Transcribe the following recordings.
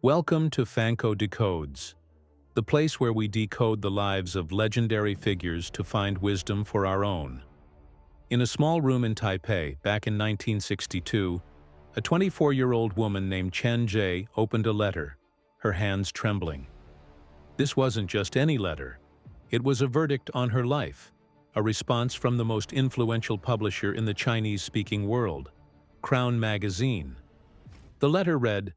Welcome to Fanko Decodes, the place where we decode the lives of legendary figures to find wisdom for our own. In a small room in Taipei, back in 1962, a 24-year-old woman named Chen Jie opened a letter, her hands trembling. This wasn't just any letter. It was a verdict on her life, a response from the most influential publisher in the Chinese-speaking world, Crown Magazine. The letter read,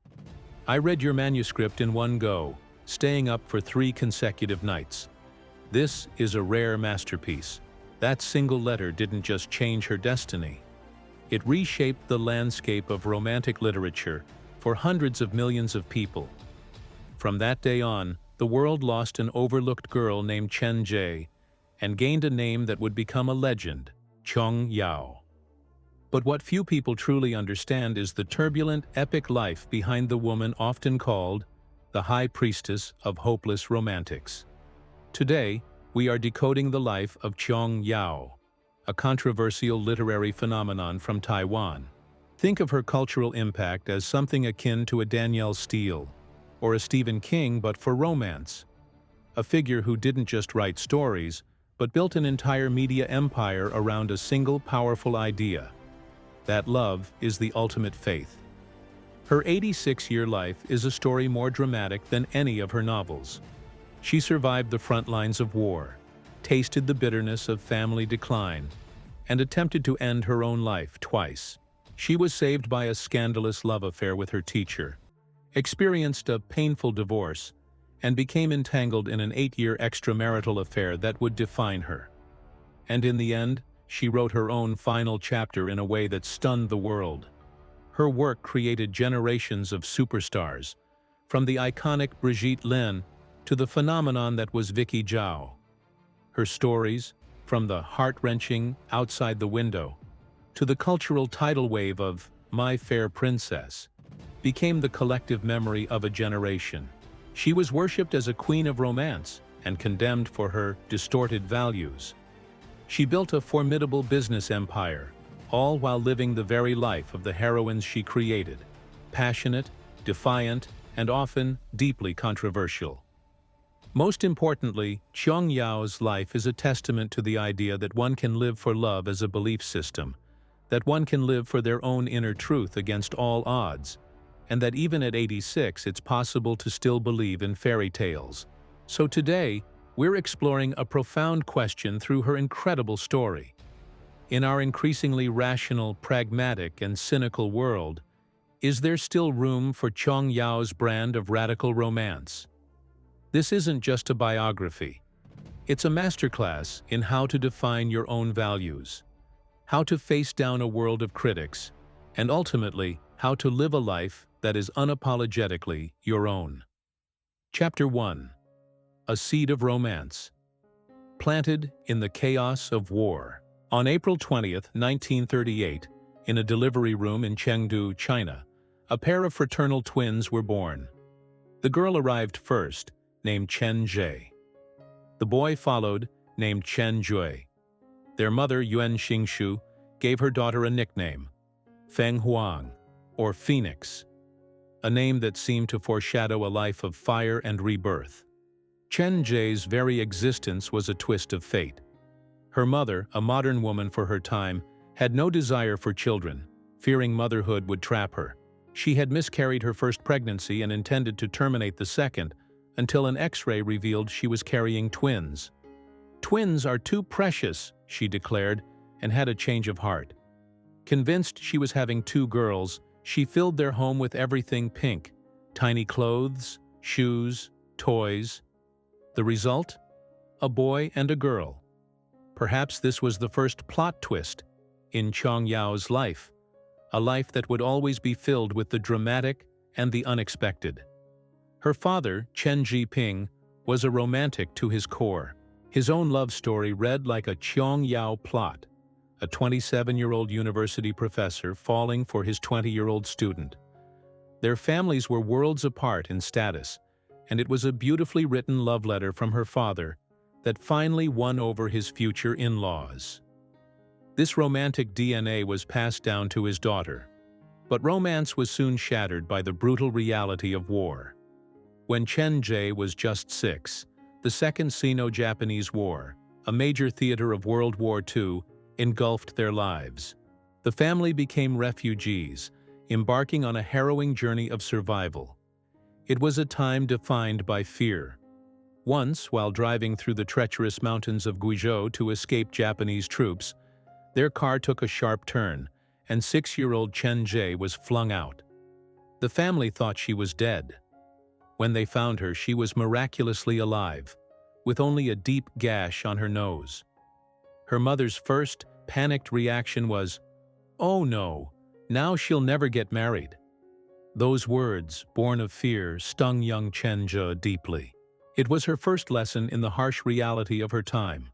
"I read your manuscript in one go, staying up for 3 consecutive nights. This is a rare masterpiece. That single letter didn't just change her destiny. It reshaped the landscape of romantic literature for hundreds of millions of people. From that day on, the world lost an overlooked girl named Chen Jie and gained a name that would become a legend, Qiong Yao. But what few people truly understand is the turbulent, epic life behind the woman often called the High Priestess of Hopeless Romantics. Today, we are decoding the life of Qiong Yao, a controversial literary phenomenon from Taiwan. Think of her cultural impact as something akin to a Danielle Steele or a Stephen King, but for romance. A figure who didn't just write stories, but built an entire media empire around a single powerful idea: that love is the ultimate faith. Her 86-year life is a story more dramatic than any of her novels. She survived the front lines of war, tasted the bitterness of family decline, and attempted to end her own life twice. She was saved by a scandalous love affair with her teacher, experienced a painful divorce, and became entangled in an 8-year extramarital affair that would define her. And in the end, she wrote her own final chapter in a way that stunned the world. Her work created generations of superstars, from the iconic Brigitte Lin to the phenomenon that was Vicky Zhao. Her stories, from the heart-wrenching Outside the Window to the cultural tidal wave of My Fair Princess, became the collective memory of a generation. She was worshipped as a queen of romance and condemned for her distorted values. She built a formidable business empire, all while living the very life of the heroines she created: passionate, defiant, and often deeply controversial. Most importantly, Qiong Yao's life is a testament to the idea that one can live for love as a belief system, that one can live for their own inner truth against all odds, and that even at 86 it's possible to still believe in fairy tales. So today, we're exploring a profound question through her incredible story. In our increasingly rational, pragmatic, and cynical world, is there still room for Qiong Yao's brand of radical romance? This isn't just a biography. It's a masterclass in how to define your own values, how to face down a world of critics, and ultimately, how to live a life that is unapologetically your own. Chapter 1. A Seed of Romance. Planted in the chaos of war. On April 20, 1938, in a delivery room in Chengdu, China, a pair of fraternal twins were born. The girl arrived first, named Chen Jie. The boy followed, named Chen Jue. Their mother, Yuan Xingshu, gave her daughter a nickname, Feng Huang, or Phoenix, a name that seemed to foreshadow a life of fire and rebirth. Chen Jie's very existence was a twist of fate. Her mother, a modern woman for her time, had no desire for children, fearing motherhood would trap her. She had miscarried her first pregnancy and intended to terminate the second, until an X-ray revealed she was carrying twins. "Twins are too precious," she declared, and had a change of heart. Convinced she was having 2 girls, she filled their home with everything pink: tiny clothes, shoes, toys. The result? A boy and a girl. Perhaps this was the first plot twist in Qiong Yao's life, a life that would always be filled with the dramatic and the unexpected. Her father, Chen Jiping, was a romantic to his core. His own love story read like a Qiong Yao plot, a 27-year-old university professor falling for his 20-year-old student. Their families were worlds apart in status, and it was a beautifully written love letter from her father that finally won over his future in-laws. This romantic DNA was passed down to his daughter, but romance was soon shattered by the brutal reality of war. When Chen Jie was just 6, the Second Sino-Japanese War, a major theater of World War II, engulfed their lives. The family became refugees, embarking on a harrowing journey of survival. It was a time defined by fear. Once, while driving through the treacherous mountains of Guizhou to escape Japanese troops, their car took a sharp turn, and 6-year-old Chen Jie was flung out. The family thought she was dead. When they found her, she was miraculously alive, with only a deep gash on her nose. Her mother's first, panicked reaction was, "Oh no, now she'll never get married." Those words, born of fear, stung young Chen Jie deeply. It was her first lesson in the harsh reality of her time.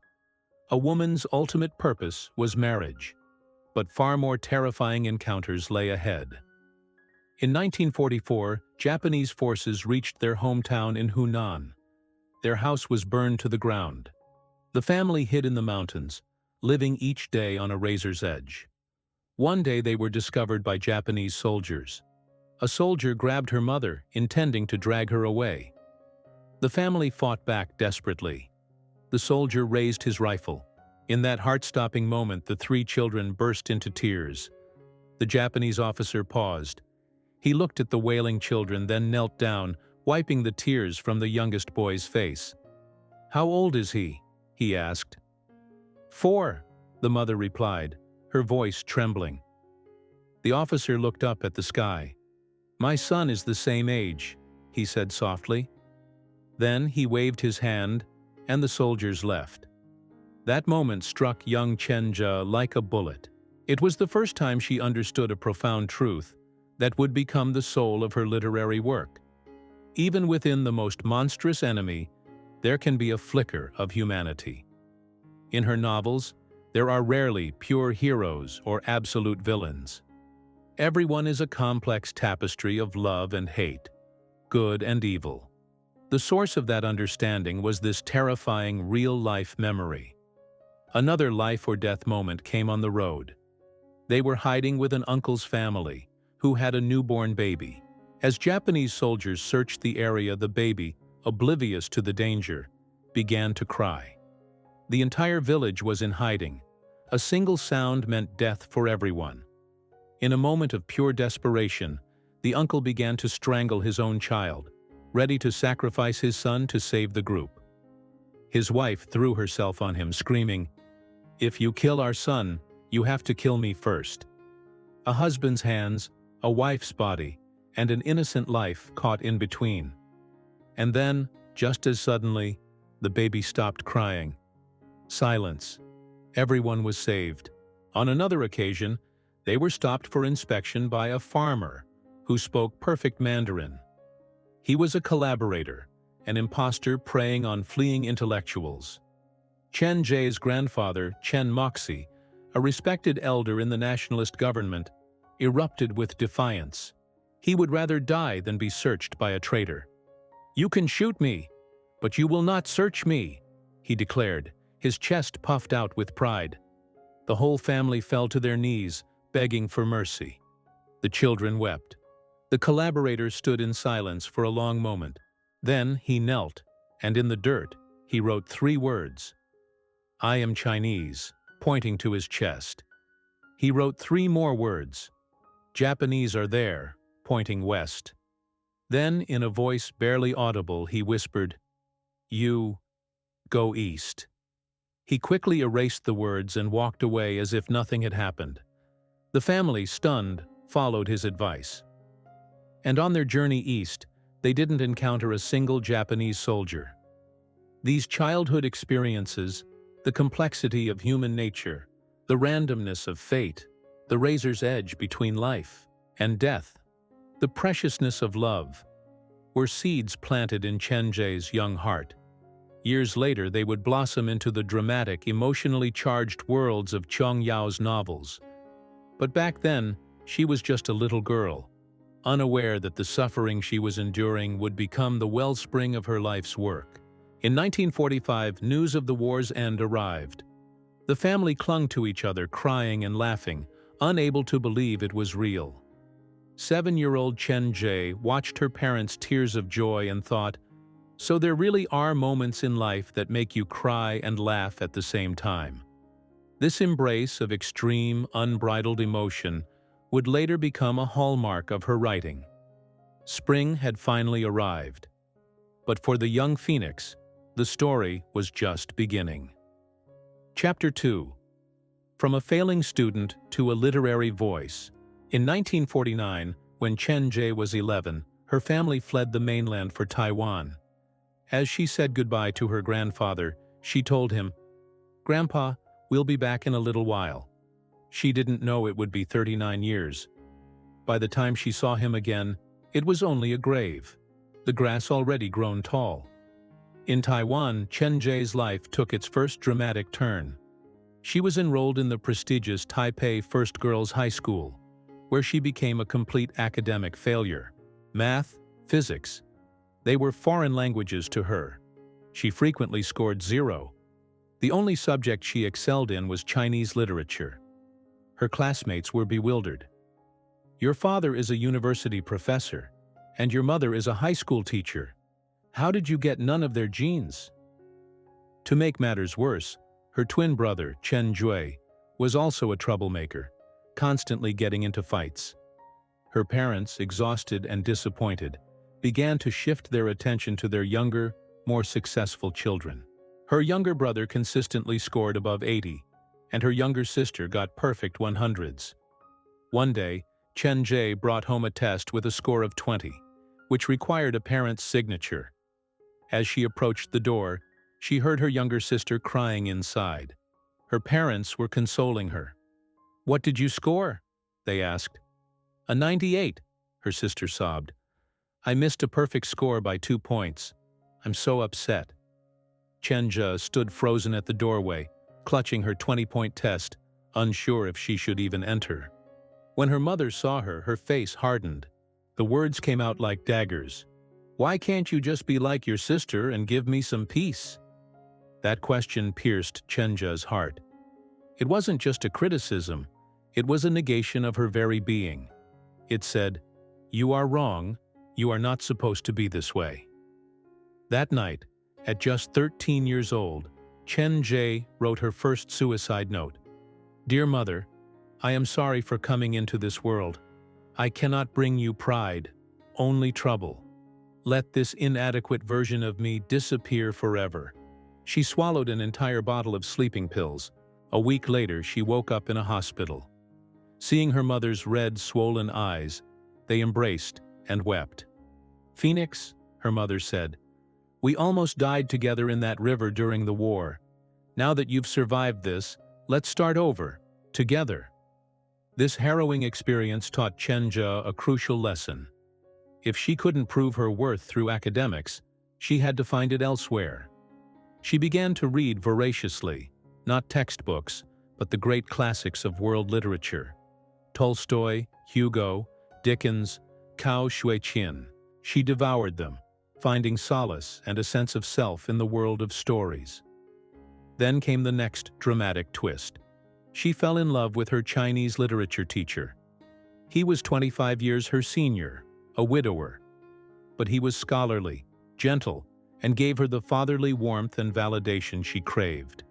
A woman's ultimate purpose was marriage, but far more terrifying encounters lay ahead. In 1944, Japanese forces reached their hometown in Hunan. Their house was burned to the ground. The family hid in the mountains, living each day on a razor's edge. One day they were discovered by Japanese soldiers. A soldier grabbed her mother, intending to drag her away. The family fought back desperately. The soldier raised his rifle. In that heart-stopping moment, the 3 children burst into tears. The Japanese officer paused. He looked at the wailing children, then knelt down, wiping the tears from the youngest boy's face. "How old is he?" he asked. "4," the mother replied, her voice trembling. The officer looked up at the sky. "My son is the same age," he said softly. Then he waved his hand, and the soldiers left. That moment struck young Chen Jie like a bullet. It was the first time she understood a profound truth that would become the soul of her literary work. Even within the most monstrous enemy, there can be a flicker of humanity. In her novels, there are rarely pure heroes or absolute villains. Everyone is a complex tapestry of love and hate, good and evil. The source of that understanding was this terrifying real-life memory. Another life-or-death moment came on the road. They were hiding with an uncle's family, who had a newborn baby. As Japanese soldiers searched the area, the baby, oblivious to the danger, began to cry. The entire village was in hiding. A single sound meant death for everyone. In a moment of pure desperation, the uncle began to strangle his own child, ready to sacrifice his son to save the group. His wife threw herself on him, screaming, "If you kill our son, you have to kill me first." A husband's hands, a wife's body, and an innocent life caught in between. And then, just as suddenly, the baby stopped crying. Silence. Everyone was saved. On another occasion, they were stopped for inspection by a farmer who spoke perfect Mandarin. He was a collaborator, an imposter preying on fleeing intellectuals. Chen Jie's grandfather, Chen Moxi, a respected elder in the nationalist government, erupted with defiance. He would rather die than be searched by a traitor. "You can shoot me, but you will not search me," he declared, his chest puffed out with pride. The whole family fell to their knees, begging for mercy. The children wept. The collaborator stood in silence for a long moment. Then he knelt, and in the dirt, he wrote 3 words. "I am Chinese," pointing to his chest. He wrote 3 more words. "Japanese are there," pointing west. Then, in a voice barely audible, he whispered, "You go east." He quickly erased the words and walked away as if nothing had happened. The family, stunned, followed his advice. And on their journey east, they didn't encounter a single Japanese soldier. These childhood experiences, the complexity of human nature, the randomness of fate, the razor's edge between life and death, the preciousness of love, were seeds planted in Chen Jie's young heart. Years later, they would blossom into the dramatic, emotionally charged worlds of Qiong Yao's novels. But back then, she was just a little girl, unaware that the suffering she was enduring would become the wellspring of her life's work. In 1945, news of the war's end arrived. The family clung to each other, crying and laughing, unable to believe it was real. 7-year-old Chen Jie watched her parents' tears of joy and thought, so there really are moments in life that make you cry and laugh at the same time. This embrace of extreme, unbridled emotion would later become a hallmark of her writing. Spring had finally arrived. But for the young phoenix, the story was just beginning. Chapter 2. From a failing student to a literary voice. In 1949, when Chen Jie was 11, her family fled the mainland for Taiwan. As she said goodbye to her grandfather, she told him, "Grandpa, we'll be back in a little while." She didn't know it would be 39 years. By the time she saw him again, it was only a grave, the grass already grown tall. In Taiwan, Chen Jie's life took its first dramatic turn. She was enrolled in the prestigious Taipei First Girls High School, where she became a complete academic failure. Math, physics, they were foreign languages to her. She frequently scored 0. The only subject she excelled in was Chinese literature. Her classmates were bewildered. "Your father is a university professor, and your mother is a high school teacher. How did you get none of their genes?" To make matters worse, her twin brother, Chen Jue, was also a troublemaker, constantly getting into fights. Her parents, exhausted and disappointed, began to shift their attention to their younger, more successful children. Her younger brother consistently scored above 80, and her younger sister got perfect 100s. One day, Chen Jie brought home a test with a score of 20, which required a parent's signature. As she approached the door, she heard her younger sister crying inside. Her parents were consoling her. "What did you score?" they asked. "A 98, her sister sobbed. "I missed a perfect score by 2 points. I'm so upset." Chen Jie stood frozen at the doorway, clutching her 20-point test, unsure if she should even enter. When her mother saw her, her face hardened. The words came out like daggers. "Why can't you just be like your sister and give me some peace?" That question pierced Chen Jie's heart. It wasn't just a criticism, it was a negation of her very being. It said, "You are wrong, you are not supposed to be this way." That night, at just 13 years old, Chen Jie wrote her first suicide note. "Dear Mother, I am sorry for coming into this world. I cannot bring you pride, only trouble. Let this inadequate version of me disappear forever." She swallowed an entire bottle of sleeping pills. A week later, she woke up in a hospital. Seeing her mother's red, swollen eyes, they embraced and wept. "Phoenix," her mother said, "we almost died together in that river during the war. Now that you've survived this, let's start over, together." This harrowing experience taught Chen Jie a crucial lesson. If she couldn't prove her worth through academics, she had to find it elsewhere. She began to read voraciously, not textbooks, but the great classics of world literature. Tolstoy, Hugo, Dickens, Cao Shui-qian. She devoured them, finding solace and a sense of self in the world of stories. Then came the next dramatic twist. She fell in love with her Chinese literature teacher. He was 25 years her senior, a widower. But he was scholarly, gentle, and gave her the fatherly warmth and validation she craved.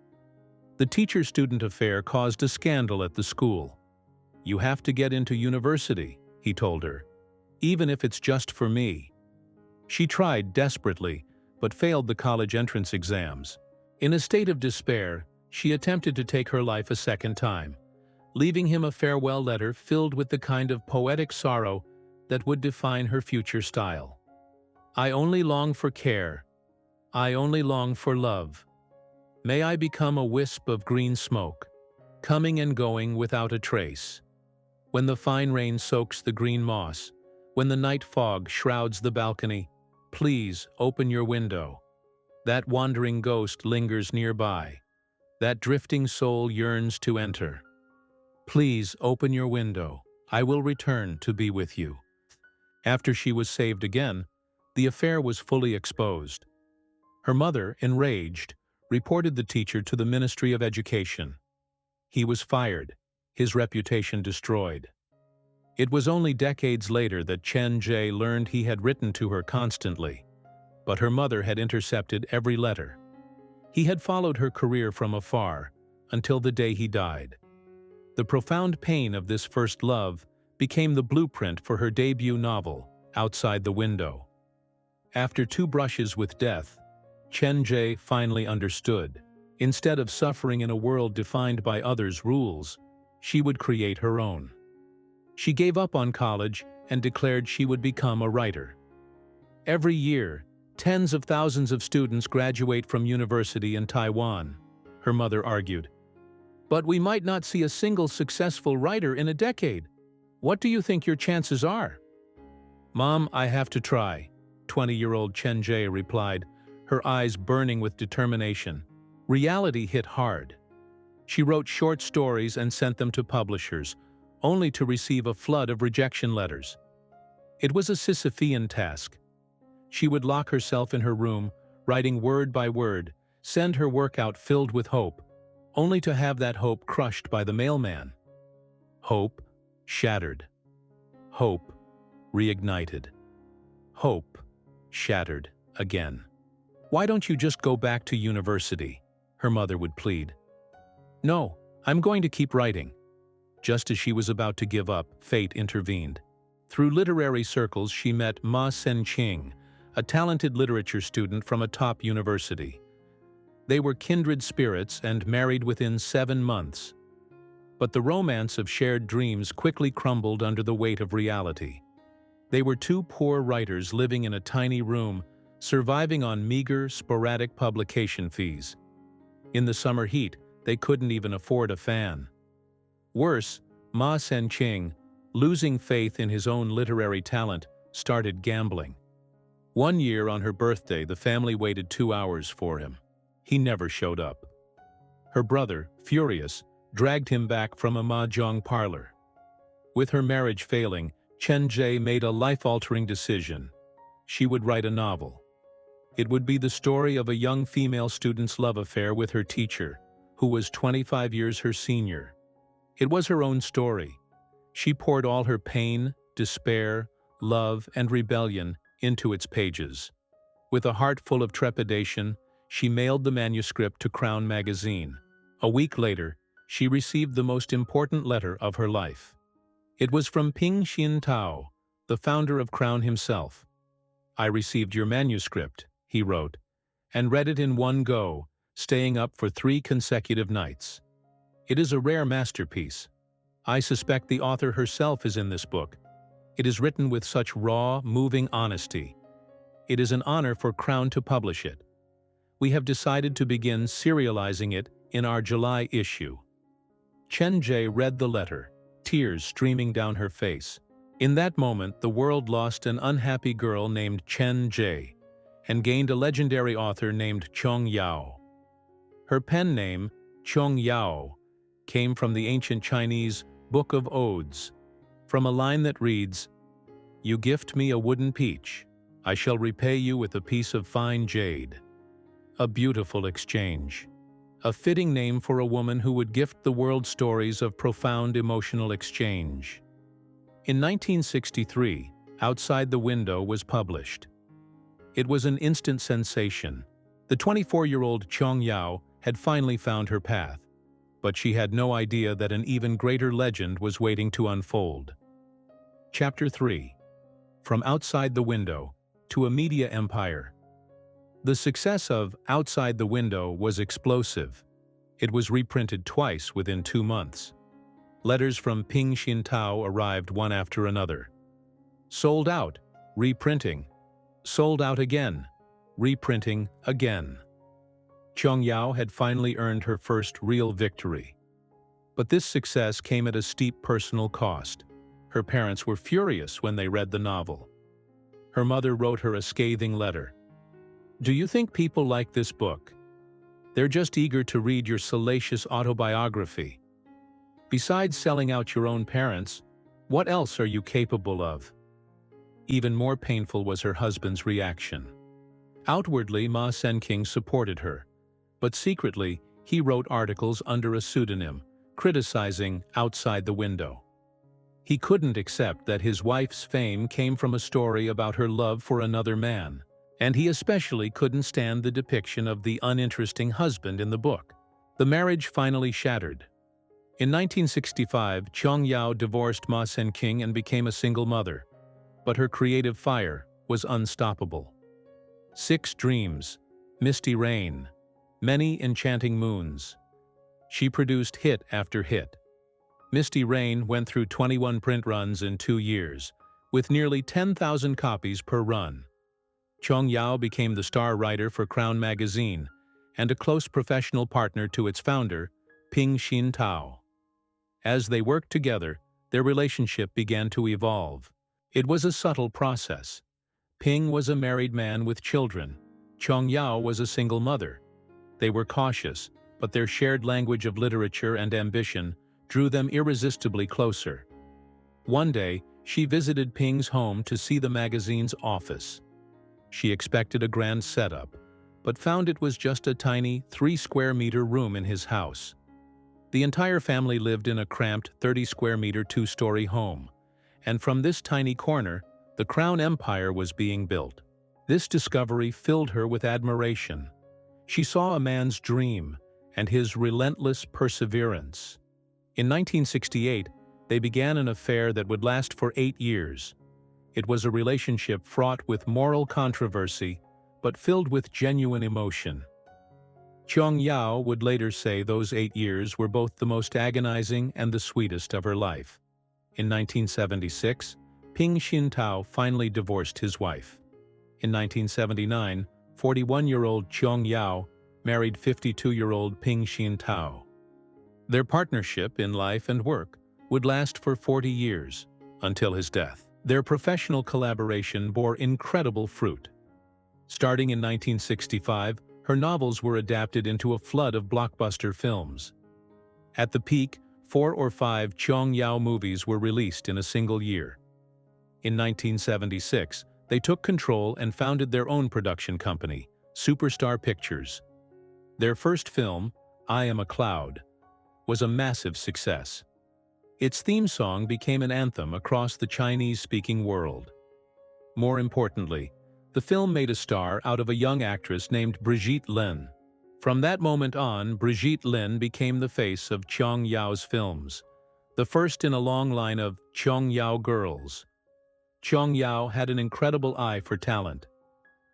The teacher-student affair caused a scandal at the school. "You have to get into university," he told her, "even if it's just for me." She tried desperately, but failed the college entrance exams. In a state of despair, she attempted to take her life a second time, leaving him a farewell letter filled with the kind of poetic sorrow that would define her future style. "I only long for care. I only long for love. May I become a wisp of green smoke, coming and going without a trace. When the fine rain soaks the green moss, when the night fog shrouds the balcony, please open your window. That wandering ghost lingers nearby. That drifting soul yearns to enter. Please open your window. I will return to be with you." After she was saved again, the affair was fully exposed. Her mother, enraged, reported the teacher to the Ministry of Education. He was fired, his reputation destroyed. It was only decades later that Chen Jie learned he had written to her constantly, but her mother had intercepted every letter. He had followed her career from afar, until the day he died. The profound pain of this first love became the blueprint for her debut novel, Outside the Window. After 2 brushes with death, Chen Jie finally understood. Instead of suffering in a world defined by others' rules, she would create her own. She gave up on college and declared she would become a writer. Every year, tens of thousands of students graduate from university in Taiwan, her mother argued. But we might not see a single successful writer in a decade. What do you think your chances are? Mom, I have to try, 20-year-old Chen Jie replied, her eyes burning with determination. Reality hit hard. She wrote short stories and sent them to publishers, only to receive a flood of rejection letters. It was a Sisyphean task. She would lock herself in her room, writing word by word, send her work out filled with hope, only to have that hope crushed by the mailman. Hope shattered. Hope reignited. Hope shattered again. Why don't you just go back to university? Her mother would plead. No, I'm going to keep writing. Just as she was about to give up, fate intervened. Through literary circles, she met Ma Senqing, a talented literature student from a top university. They were kindred spirits and married within 7 months. But the romance of shared dreams quickly crumbled under the weight of reality. They were 2 poor writers living in a tiny room, surviving on meager, sporadic publication fees. In the summer heat, they couldn't even afford a fan. Worse, Ma Senqing, losing faith in his own literary talent, started gambling. One year on her birthday, the family waited 2 hours for him. He never showed up. Her brother, furious, dragged him back from a mahjong parlor. With her marriage failing, Chen Jie made a life-altering decision. She would write a novel. It would be the story of a young female student's love affair with her teacher, who was 25 years her senior. It was her own story. She poured all her pain, despair, love, and rebellion into its pages. With a heart full of trepidation, she mailed the manuscript to Crown magazine. A week later, she received the most important letter of her life. It was from Ping Xin-tao, the founder of Crown himself. I received your manuscript, he wrote, and read it in one go, staying up for 3 consecutive nights. It is a rare masterpiece. I suspect the author herself is in this book. It is written with such raw, moving honesty. It is an honor for Crown to publish it. We have decided to begin serializing it in our July issue. Chen Jie read the letter, tears streaming down her face. In that moment, the world lost an unhappy girl named Chen Jie and gained a legendary author named Qiong Yao. Her pen name, Qiong Yao, came from the ancient Chinese Book of Odes, from a line that reads, "You gift me a wooden peach, I shall repay you with a piece of fine jade." A beautiful exchange. A fitting name for a woman who would gift the world stories of profound emotional exchange. In 1963, Outside the Window was published. It was an instant sensation. The 24-year-old Qiong Yao had finally found her path, but she had no idea that an even greater legend was waiting to unfold. Chapter 3. From Outside the Window to a Media Empire. The success of Outside the Window was explosive. It was reprinted twice within 2 months. Letters from Ping Xin-tao arrived one after another. Sold out, reprinting. Sold out again, reprinting again. Qiong Yao had finally earned her first real victory. But this success came at a steep personal cost. Her parents were furious when they read the novel. Her mother wrote her a scathing letter. "Do you think people like this book? They're just eager to read your salacious autobiography. Besides selling out your own parents, what else are you capable of?" Even more painful was her husband's reaction. Outwardly, Ma Senqing supported her, but secretly, he wrote articles under a pseudonym, criticizing Outside the Window. He couldn't accept that his wife's fame came from a story about her love for another man, and he especially couldn't stand the depiction of the uninteresting husband in the book. The marriage finally shattered. In 1965, Qiong Yao divorced Ma Sen-king and became a single mother, but her creative fire was unstoppable. 6 Dreams, Misty Rain, Many Enchanting Moons. She produced hit after hit. Misty Rain went through 21 print runs in 2 years, with nearly 10,000 copies per run. Qiong Yao became the star writer for Crown magazine and a close professional partner to its founder, Ping Xin-tao. As they worked together, their relationship began to evolve. It was a subtle process. Ping was a married man with children. Qiong Yao was a single mother. They were cautious, but their shared language of literature and ambition drew them irresistibly closer. One day, she visited Ping's home to see the magazine's office. She expected a grand setup, but found it was just a tiny 3-square-meter room in his house. The entire family lived in a cramped 30-square-meter 2-story home, and from this tiny corner, the Crown Empire was being built. This discovery filled her with admiration. She saw a man's dream and his relentless perseverance. In 1968, they began an affair that would last for 8 years. It was a relationship fraught with moral controversy, but filled with genuine emotion. Qiong Yao would later say those 8 years were both the most agonizing and the sweetest of her life. In 1976, Ping Xin-tao finally divorced his wife. In 1979, 41-year-old Qiong Yao married 52-year-old Ping Xin-tao. Their partnership in life and work would last for 40 years, until his death. Their professional collaboration bore incredible fruit. Starting in 1965, her novels were adapted into a flood of blockbuster films. At the peak, 4 or 5 Qiong Yao movies were released in a single year. In 1976, they took control and founded their own production company, Superstar Pictures. Their first film, I Am a Cloud, was a massive success. Its theme song became an anthem across the Chinese-speaking world. More importantly, the film made a star out of a young actress named Brigitte Lin. From that moment on, Brigitte Lin became the face of Qiong Yao's films, the first in a long line of Qiong Yao girls. Qiong Yao had an incredible eye for talent.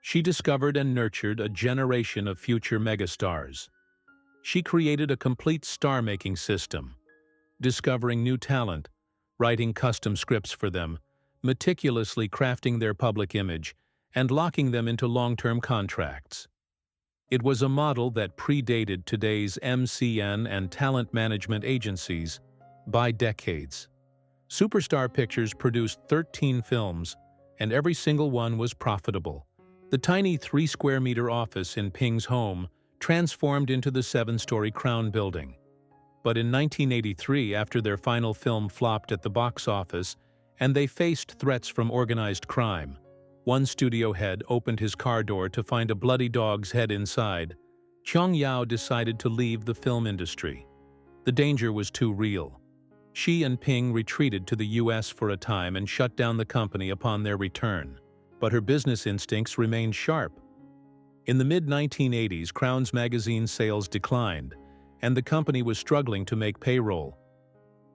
She discovered and nurtured a generation of future megastars. She created a complete star-making system, discovering new talent, writing custom scripts for them, meticulously crafting their public image, and locking them into long-term contracts. It was a model that predated today's MCN and talent management agencies by decades. Superstar Pictures produced 13 films, and every single one was profitable. The tiny 3-square-meter office in Ping's home transformed into the 7-story Crown building. But in 1983, after their final film flopped at the box office and they faced threats from organized crime, one studio head opened his car door to find a bloody dog's head inside. Qiong Yao decided to leave the film industry. The danger was too real. She and Ping retreated to the US for a time and shut down the company upon their return. But her business instincts remained sharp. In the mid-1980s, Crown's magazine sales declined, and the company was struggling to make payroll.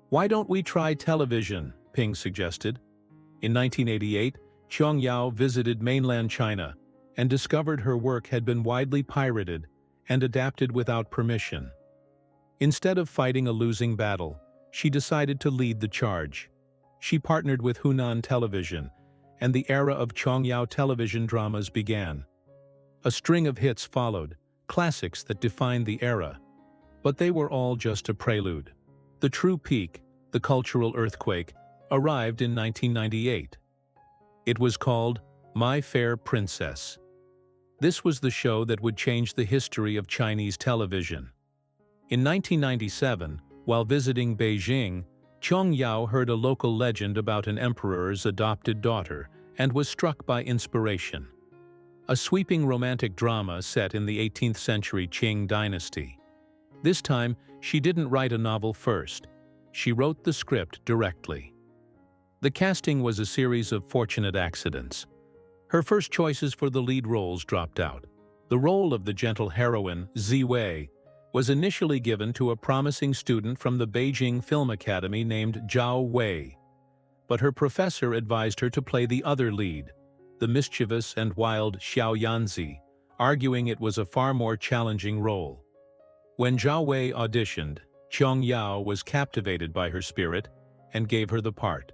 "Why don't we try television?" Ping suggested. In 1988, Qiong Yao visited mainland China and discovered her work had been widely pirated and adapted without permission. Instead of fighting a losing battle, she decided to lead the charge. She partnered with Hunan Television, and the era of Qiong Yao television dramas began. A string of hits followed, classics that defined the era. But they were all just a prelude. The true peak, the cultural earthquake, arrived in 1998. It was called My Fair Princess. This was the show that would change the history of Chinese television. In 1997, while visiting Beijing, Qiong Yao heard a local legend about an emperor's adopted daughter and was struck by inspiration. A sweeping romantic drama set in the 18th century Qing dynasty. This time, she didn't write a novel first. She wrote the script directly. The casting was a series of fortunate accidents. Her first choices for the lead roles dropped out. The role of the gentle heroine, Ziwei, was initially given to a promising student from the Beijing Film Academy named Zhao Wei, but her professor advised her to play the other lead, the mischievous and wild Xiao Yanzi, arguing it was a far more challenging role. When Zhao Wei auditioned, Qiong Yao was captivated by her spirit and gave her the part.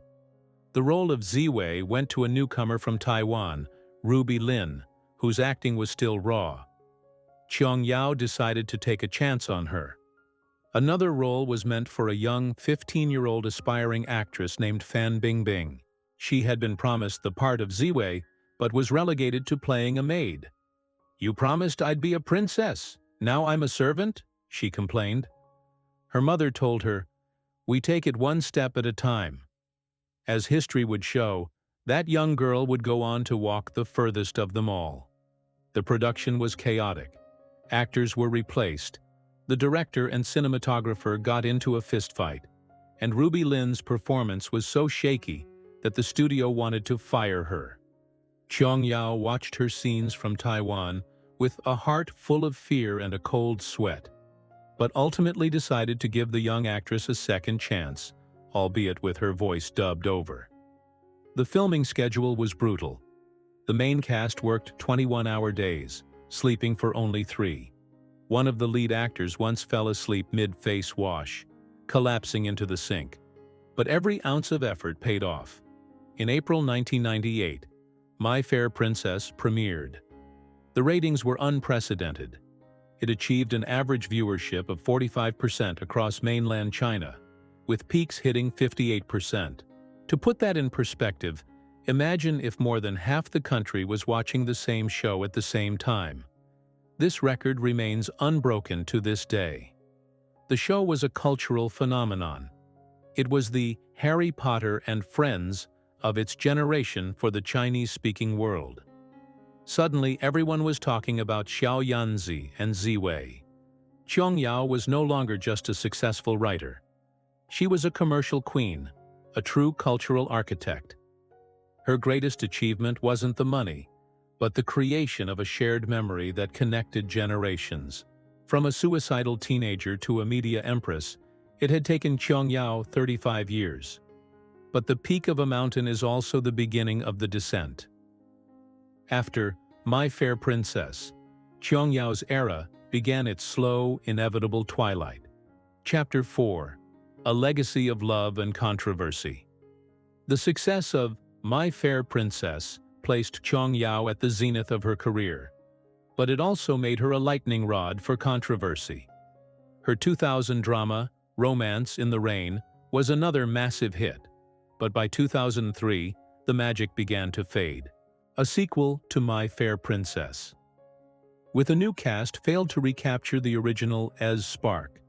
The role of Ziwei went to a newcomer from Taiwan, Ruby Lin, whose acting was still raw. Qiong Yao decided to take a chance on her. Another role was meant for a young 15-year-old aspiring actress named Fan Bingbing. She had been promised the part of Ziwei, but was relegated to playing a maid. "You promised I'd be a princess. Now I'm a servant?" she complained. Her mother told her, "We take it one step at a time." As history would show, that young girl would go on to walk the furthest of them all. The production was chaotic. Actors were replaced. The director and cinematographer got into a fistfight, and Ruby Lin's performance was so shaky that the studio wanted to fire her. Qiong Yao watched her scenes from Taiwan with a heart full of fear and a cold sweat, but ultimately decided to give the young actress a second chance, albeit with her voice dubbed over. The filming schedule was brutal. The main cast worked 21-hour days, sleeping for only 3. One of the lead actors once fell asleep mid-face wash, collapsing into the sink. But every ounce of effort paid off. In April 1998, My Fair Princess premiered. The ratings were unprecedented. It achieved an average viewership of 45% across mainland China, with peaks hitting 58%. To put that in perspective, imagine if more than half the country was watching the same show at the same time. This record remains unbroken to this day. The show was a cultural phenomenon. It was the Harry Potter and Friends of its generation for the Chinese-speaking world. Suddenly, everyone was talking about Xiao Yanzi and Ziwei. Qiong Yao was no longer just a successful writer. She was a commercial queen, a true cultural architect. Her greatest achievement wasn't the money, but the creation of a shared memory that connected generations. From a suicidal teenager to a media empress, it had taken Qiong Yao 35 years. But the peak of a mountain is also the beginning of the descent. After My Fair Princess, Qiong Yao's era began its slow, inevitable twilight. Chapter 4: A Legacy of Love and Controversy. The success of My Fair Princess placed Qiong Yao at the zenith of her career, but it also made her a lightning rod for controversy. Her 2000 drama, Romance in the Rain, was another massive hit, but by 2003, the magic began to fade. A sequel to My Fair Princess, with a new cast, failed to recapture the original as spark.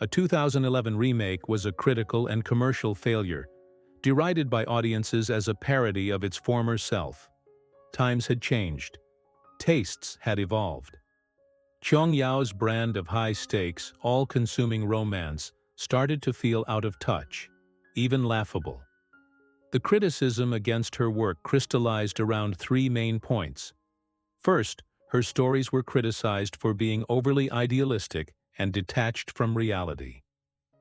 A 2011 remake was a critical and commercial failure, derided by audiences as a parody of its former self. Times had changed. Tastes had evolved. Qiong Yao's brand of high-stakes, all-consuming romance started to feel out of touch, even laughable. The criticism against her work crystallized around 3 main points. First, her stories were criticized for being overly idealistic and detached from reality.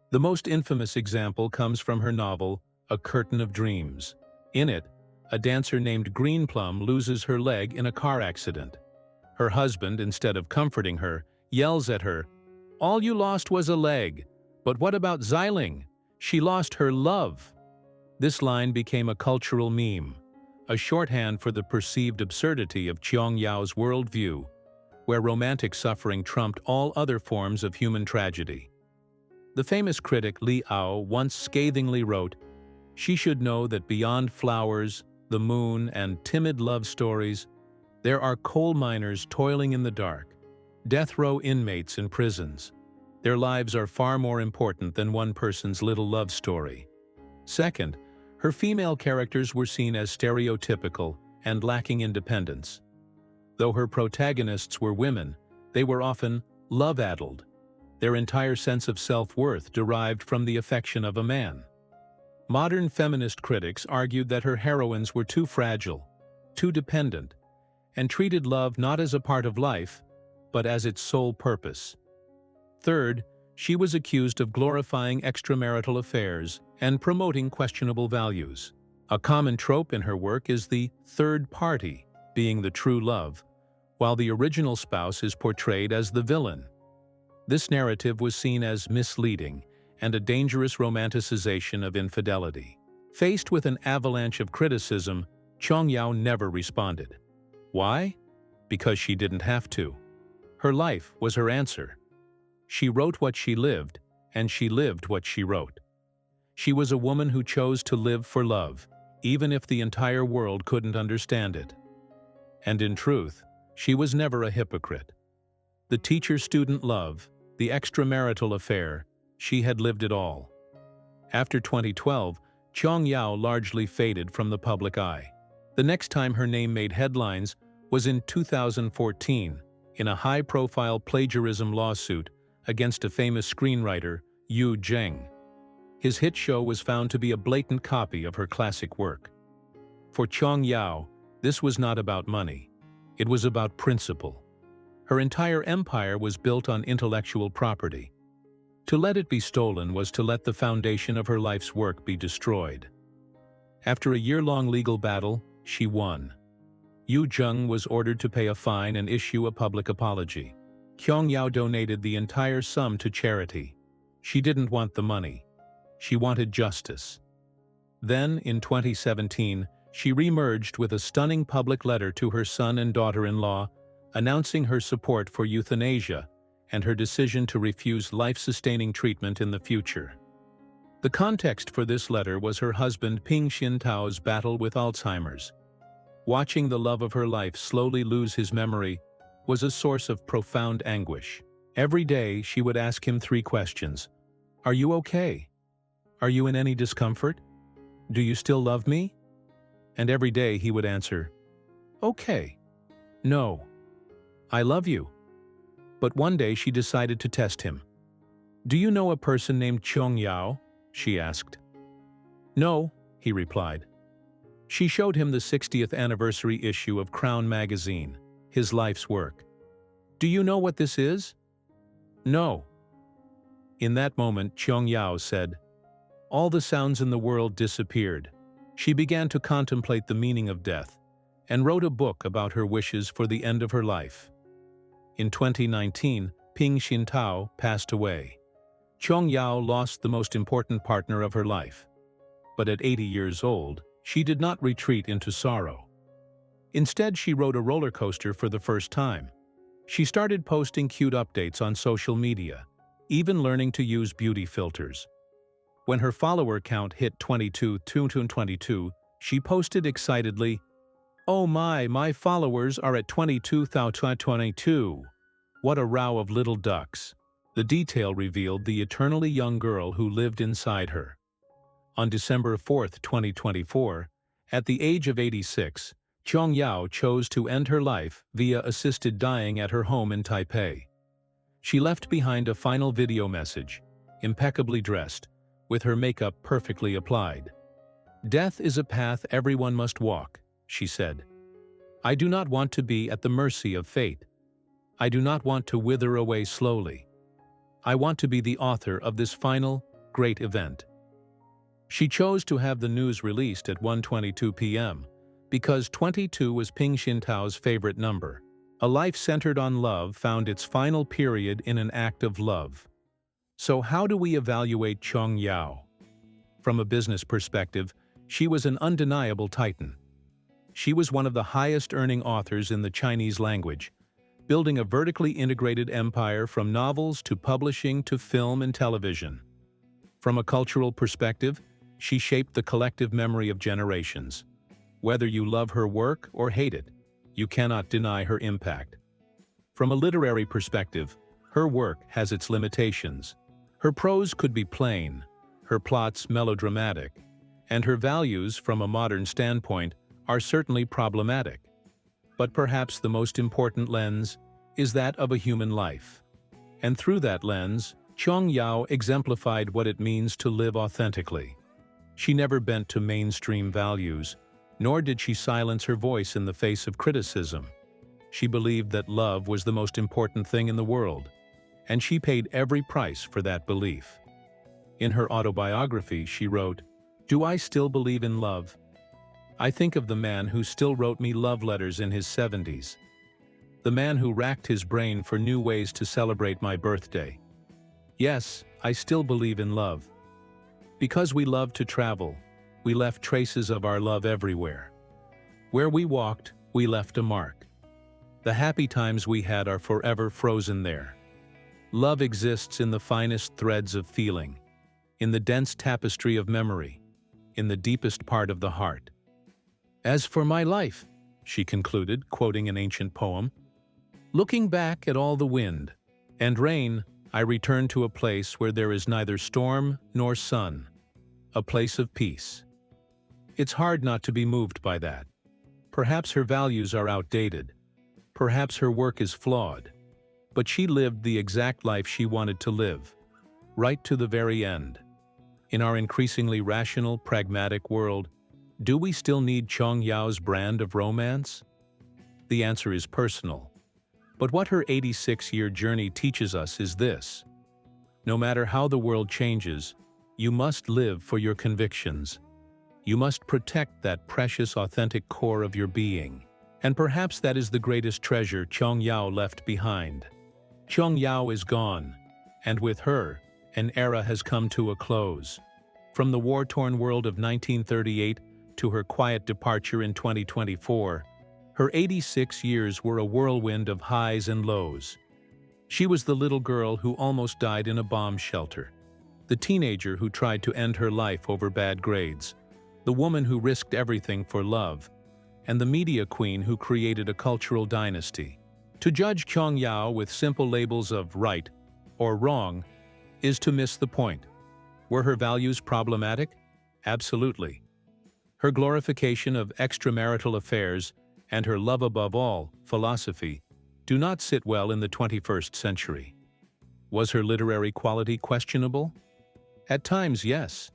The most infamous example comes from her novel, A Curtain of Dreams. In it, a dancer named Greenplum loses her leg in a car accident. Her husband, instead of comforting her, yells at her, "All you lost was a leg, but what about Xiling? She lost her love." This line became a cultural meme, a shorthand for the perceived absurdity of Qiong Yao's worldview, where romantic suffering trumped all other forms of human tragedy. The famous critic Li Ao once scathingly wrote, "She should know that beyond flowers, the moon, and timid love stories, there are coal miners toiling in the dark, death row inmates in prisons. Their lives are far more important than one person's little love story." Second, her female characters were seen as stereotypical and lacking independence. Though her protagonists were women, they were often love-addled. Their entire sense of self-worth derived from the affection of a man. Modern feminist critics argued that her heroines were too fragile, too dependent, and treated love not as a part of life, but as its sole purpose. Third, she was accused of glorifying extramarital affairs and promoting questionable values. A common trope in her work is the third party being the true love, while the original spouse is portrayed as the villain. This narrative was seen as misleading and a dangerous romanticization of infidelity. Faced with an avalanche of criticism, Qiong Yao never responded. Why? Because she didn't have to. Her life was her answer. She wrote what she lived, and she lived what she wrote. She was a woman who chose to live for love, even if the entire world couldn't understand it. And in truth, she was never a hypocrite. The teacher-student love, the extramarital affair, she had lived it all. After 2012, Qiong Yao largely faded from the public eye. The next time her name made headlines was in 2014, in a high-profile plagiarism lawsuit against a famous screenwriter, Yu Zheng. His hit show was found to be a blatant copy of her classic work. For Qiong Yao, this was not about money. It was about principle. Her entire empire was built on intellectual property. To let it be stolen was to let the foundation of her life's work be destroyed. After a year-long legal battle, she won. Yu Zheng was ordered to pay a fine and issue a public apology. Qiong Yao donated the entire sum to charity. She didn't want the money. She wanted justice. Then, in 2017, she re-emerged with a stunning public letter to her son and daughter-in-law, announcing her support for euthanasia and her decision to refuse life-sustaining treatment in the future. The context for this letter was her husband Ping Xintao's battle with Alzheimer's. Watching the love of her life slowly lose his memory was a source of profound anguish. Every day, she would ask him 3 questions. Are you okay? Are you in any discomfort? Do you still love me? And every day he would answer, okay. No. I love you. But one day she decided to test him. Do you know a person named Qiong Yao? She asked. No, he replied. She showed him the 60th anniversary issue of Crown magazine, his life's work. Do you know what this is? No. In that moment, Qiong Yao said, all the sounds in the world disappeared. She began to contemplate the meaning of death and wrote a book about her wishes for the end of her life. In 2019, Ping Xintao passed away. Qiong Yao lost the most important partner of her life. But at 80 years old, she did not retreat into sorrow. Instead, she rode a roller coaster for the first time. She started posting cute updates on social media, even learning to use beauty filters. When her follower count hit 22,222, she posted excitedly, "Oh my followers are at 22,022. What a row of little ducks." The detail revealed the eternally young girl who lived inside her. On December 4, 2024, at the age of 86, Qiong Yao chose to end her life via assisted dying at her home in Taipei. She left behind a final video message, impeccably dressed, with her makeup perfectly applied. "Death is a path everyone must walk," she said. "I do not want to be at the mercy of fate. I do not want to wither away slowly. I want to be the author of this final, great event." She chose to have the news released at 1:22 p.m. because 22 was Ping Xintao's favorite number. A life centered on love found its final period in an act of love. So how do we evaluate Qiong Yao? From a business perspective, she was an undeniable titan. She was one of the highest-earning authors in the Chinese language, building a vertically integrated empire from novels to publishing to film and television. From a cultural perspective, she shaped the collective memory of generations. Whether you love her work or hate it, you cannot deny her impact. From a literary perspective, her work has its limitations. Her prose could be plain, her plots melodramatic, and her values, from a modern standpoint, are certainly problematic. But perhaps the most important lens is that of a human life. And through that lens, Qiong Yao exemplified what it means to live authentically. She never bent to mainstream values, nor did she silence her voice in the face of criticism. She believed that love was the most important thing in the world, and she paid every price for that belief. In her autobiography, she wrote, "Do I still believe in love? I think of the man who still wrote me love letters in his 70s. The man who racked his brain for new ways to celebrate my birthday. Yes, I still believe in love. Because we love to travel, we left traces of our love everywhere. Where we walked, we left a mark. The happy times we had are forever frozen there. Love exists in the finest threads of feeling, in the dense tapestry of memory, in the deepest part of the heart. As for my life," she concluded, quoting an ancient poem, "looking back at all the wind and rain, I return to a place where there is neither storm nor sun, a place of peace." It's hard not to be moved by that. Perhaps her values are outdated. Perhaps her work is flawed. But she lived the exact life she wanted to live, right to the very end. In our increasingly rational, pragmatic world, do we still need Qiong Yao's brand of romance? The answer is personal. But what her 86-year journey teaches us is this: no matter how the world changes, you must live for your convictions. You must protect that precious, authentic core of your being. And perhaps that is the greatest treasure Qiong Yao left behind. Qiong Yao is gone, and with her, an era has come to a close. From the war-torn world of 1938 to her quiet departure in 2024, her 86 years were a whirlwind of highs and lows. She was the little girl who almost died in a bomb shelter, the teenager who tried to end her life over bad grades, the woman who risked everything for love, and the media queen who created a cultural dynasty. To judge Qiong Yao with simple labels of right or wrong is to miss the point. Were her values problematic? Absolutely. Her glorification of extramarital affairs and her love above all philosophy do not sit well in the 21st century. Was her literary quality questionable? At times, yes.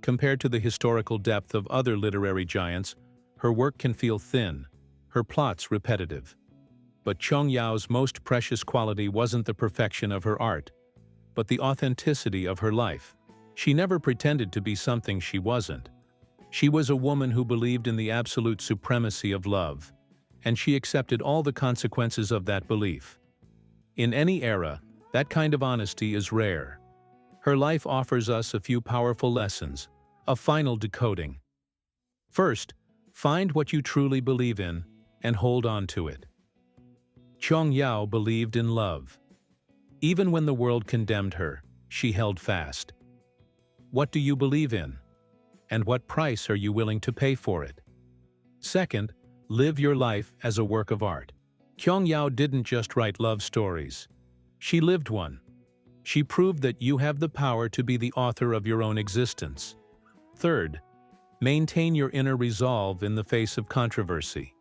Compared to the historical depth of other literary giants, her work can feel thin, her plots repetitive. But Qiong Yao's most precious quality wasn't the perfection of her art, but the authenticity of her life. She never pretended to be something she wasn't. She was a woman who believed in the absolute supremacy of love, and she accepted all the consequences of that belief. In any era, that kind of honesty is rare. Her life offers us a few powerful lessons, a final decoding. First, find what you truly believe in and hold on to it. Qiong Yao believed in love. Even when the world condemned her, she held fast. What do you believe in? And what price are you willing to pay for it? Second, live your life as a work of art. Qiong Yao didn't just write love stories. She lived one. She proved that you have the power to be the author of your own existence. Third, maintain your inner resolve in the face of controversy.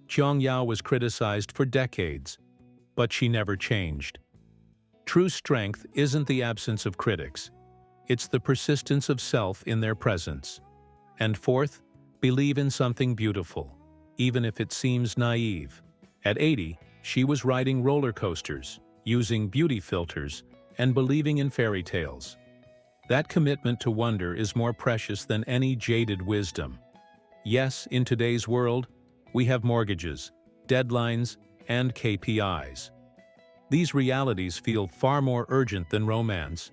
Qiong Yao was criticized for decades, but she never changed. True strength isn't the absence of critics. It's the persistence of self in their presence. And fourth, believe in something beautiful, even if it seems naive. At 80, she was riding roller coasters, using beauty filters, and believing in fairy tales. That commitment to wonder is more precious than any jaded wisdom. Yes, in today's world, we have mortgages, deadlines, and KPIs. These realities feel far more urgent than romance.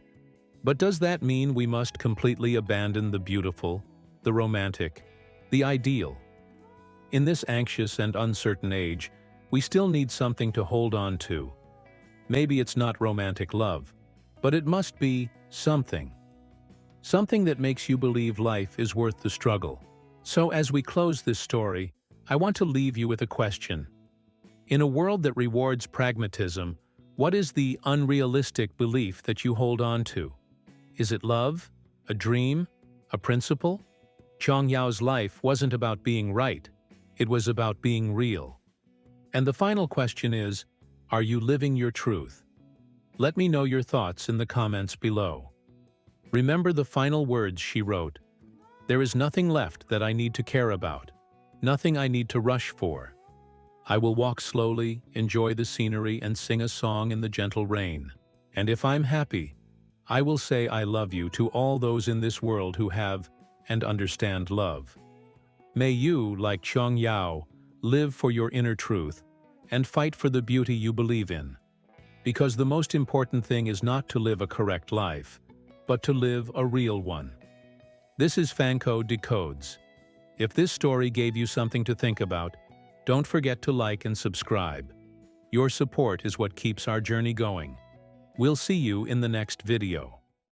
But does that mean we must completely abandon the beautiful, the romantic, the ideal? In this anxious and uncertain age, we still need something to hold on to. Maybe it's not romantic love, but it must be something. Something that makes you believe life is worth the struggle. So as we close this story, I want to leave you with a question. In a world that rewards pragmatism, what is the unrealistic belief that you hold on to? Is it love? A dream? A principle? Qiong Yao's life wasn't about being right. It was about being real. And the final question is, are you living your truth? Let me know your thoughts in the comments below. Remember the final words she wrote, There is nothing left that I need to care about, nothing I need to rush for. I will walk slowly, enjoy the scenery, and sing a song in the gentle rain. And if I'm happy, I will say I love you to all those in this world who have and understand love. May you, like Qiong Yao, live for your inner truth and fight for the beauty you believe in. Because the most important thing is not to live a correct life, but to live a real one. This is Fanko Decodes. If this story gave you something to think about, don't forget to like and subscribe. Your support is what keeps our journey going. We'll see you in the next video.